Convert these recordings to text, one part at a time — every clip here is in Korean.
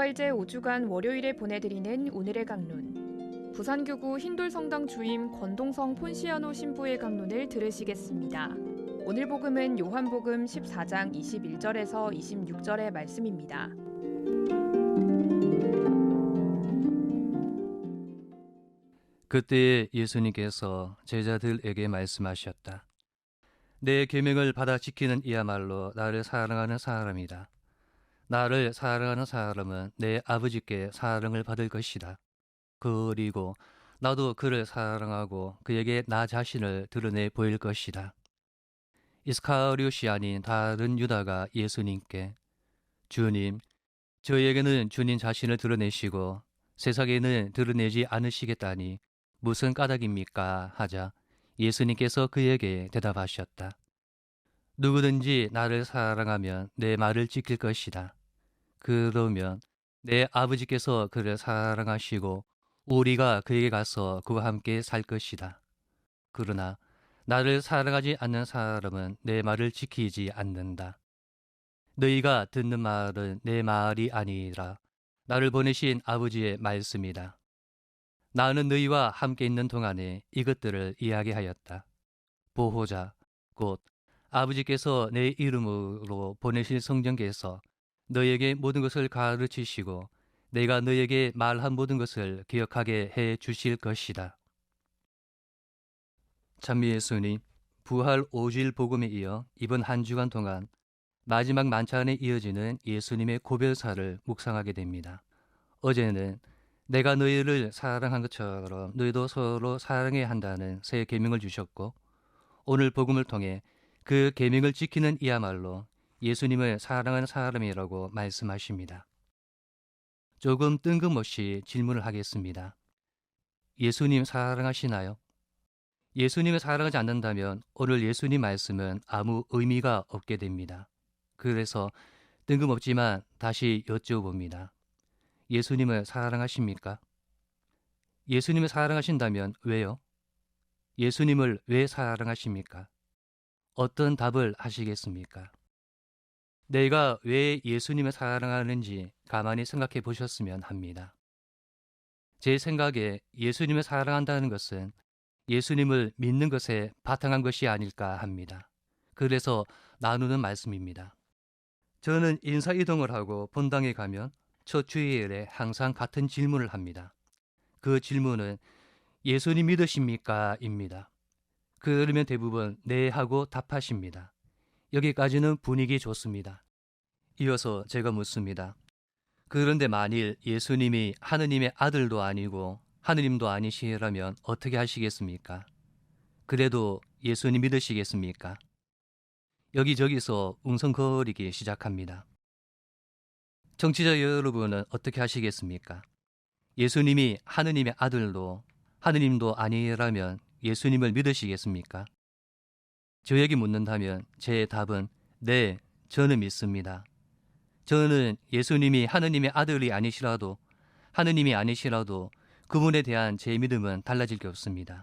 부활제 5주간 월요일에 보내드리는 오늘의 강론. 부산교구 흰돌성당 주임 권동성 폰시아노 신부의 강론을 들으시겠습니다. 오늘 복음은 요한복음 14장 21절에서 26절의 말씀입니다. 그때 예수님께서 제자들에게 말씀하셨다. 내 계명을 받아 지키는 이야말로 나를 사랑하는 사람이다. 나를 사랑하는 사람은 내 아버지께 사랑을 받을 것이다. 그리고 나도 그를 사랑하고 그에게 나 자신을 드러내 보일 것이다. 이스카리옷이 아닌 다른 유다가 예수님께 주님, 저에게는 주님 자신을 드러내시고 세상에는 드러내지 않으시겠다니 무슨 까닭입니까? 하자 예수님께서 그에게 대답하셨다. 누구든지 나를 사랑하면 내 말을 지킬 것이다. 그러면 내 아버지께서 그를 사랑하시고 우리가 그에게 가서 그와 함께 살 것이다. 그러나 나를 사랑하지 않는 사람은 내 말을 지키지 않는다. 너희가 듣는 말은 내 말이 아니라 나를 보내신 아버지의 말씀이다. 나는 너희와 함께 있는 동안에 이것들을 이야기하였다. 보호자, 곧 아버지께서 내 이름으로 보내실 성령께서 너희에게 모든 것을 가르치시고 내가 너희에게 말한 모든 것을 기억하게 해 주실 것이다. 찬미 예수님, 부활 5주일 복음에 이어 이번 한 주간 동안 마지막 만찬에 이어지는 예수님의 고별사를 묵상하게 됩니다. 어제는 내가 너희를 사랑한 것처럼 너희도 서로 사랑해야 한다는 새 계명을 주셨고, 오늘 복음을 통해 그 계명을 지키는 이야말로 예수님을 사랑하는 사람이라고 말씀하십니다. 조금 뜬금없이 질문을 하겠습니다. 예수님 사랑하시나요? 예수님을 사랑하지 않는다면 오늘 예수님 말씀은 아무 의미가 없게 됩니다. 그래서 뜬금없지만 다시 여쭤봅니다. 예수님을 사랑하십니까? 예수님을 사랑하신다면 왜요? 예수님을 왜 사랑하십니까? 어떤 답을 하시겠습니까? 내가 왜 예수님을 사랑하는지 가만히 생각해 보셨으면 합니다. 제 생각에 예수님을 사랑한다는 것은 예수님을 믿는 것에 바탕한 것이 아닐까 합니다. 그래서 나누는 말씀입니다. 저는 인사이동을 하고 본당에 가면 첫 주일에 항상 같은 질문을 합니다. 그 질문은 예수님 믿으십니까? 입니다. 그러면 대부분 네 하고 답하십니다. 여기까지는 분위기 좋습니다. 이어서 제가 묻습니다. 그런데 만일 예수님이 하느님의 아들도 아니고 하느님도 아니시라면 어떻게 하시겠습니까? 그래도 예수님 믿으시겠습니까? 여기저기서 웅성거리기 시작합니다. 청취자 여러분은 어떻게 하시겠습니까? 예수님이 하느님의 아들도 하느님도 아니라면 예수님을 믿으시겠습니까? 저에게 묻는다면 제 답은 네, 저는 믿습니다. 저는 예수님이 하느님의 아들이 아니시라도 하느님이 아니시라도 그분에 대한 제 믿음은 달라질 게 없습니다.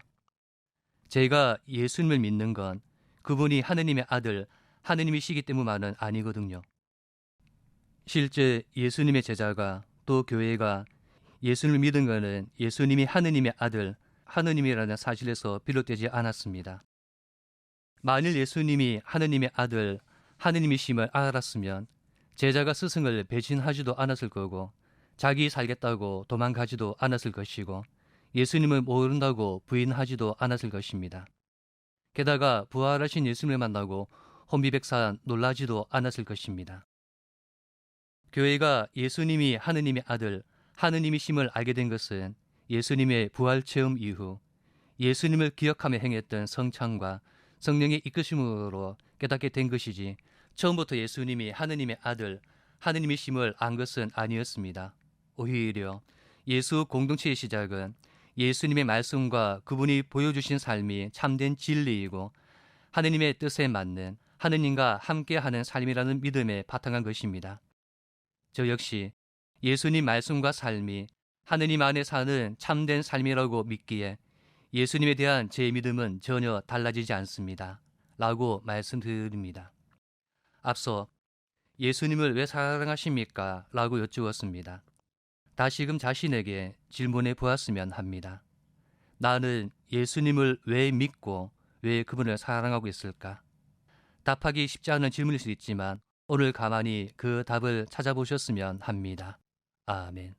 제가 예수님을 믿는 건 그분이 하느님의 아들, 하느님이시기 때문만은 아니거든요. 실제 예수님의 제자가 또 교회가 예수님을 믿은 것은 예수님이 하느님의 아들, 하느님이라는 사실에서 비롯되지 않았습니다. 만일 예수님이 하느님의 아들, 하느님이심을 알았으면 제자가 스승을 배신하지도 않았을 거고 자기 살겠다고 도망가지도 않았을 것이고 예수님을 모른다고 부인하지도 않았을 것입니다. 게다가 부활하신 예수님을 만나고 혼비백산 놀라지도 않았을 것입니다. 교회가 예수님이 하느님의 아들, 하느님이심을 알게 된 것은 예수님의 부활 체험 이후 예수님을 기억하며 행했던 성찬과 성령의 이끄심으로 깨닫게 된 것이지 처음부터 예수님이 하느님의 아들, 하느님이심을 안 것은 아니었습니다. 오히려 예수 공동체의 시작은 예수님의 말씀과 그분이 보여주신 삶이 참된 진리이고 하느님의 뜻에 맞는 하느님과 함께하는 삶이라는 믿음에 바탕한 것입니다. 저 역시 예수님 말씀과 삶이 하느님 안에 사는 참된 삶이라고 믿기에 예수님에 대한 제 믿음은 전혀 달라지지 않습니다. 라고 말씀드립니다. 앞서 예수님을 왜 사랑하십니까? 라고 여쭈었습니다. 다시금 자신에게 질문해 보았으면 합니다. 나는 예수님을 왜 믿고 왜 그분을 사랑하고 있을까? 답하기 쉽지 않은 질문일 수 있지만 오늘 가만히 그 답을 찾아보셨으면 합니다. 아멘.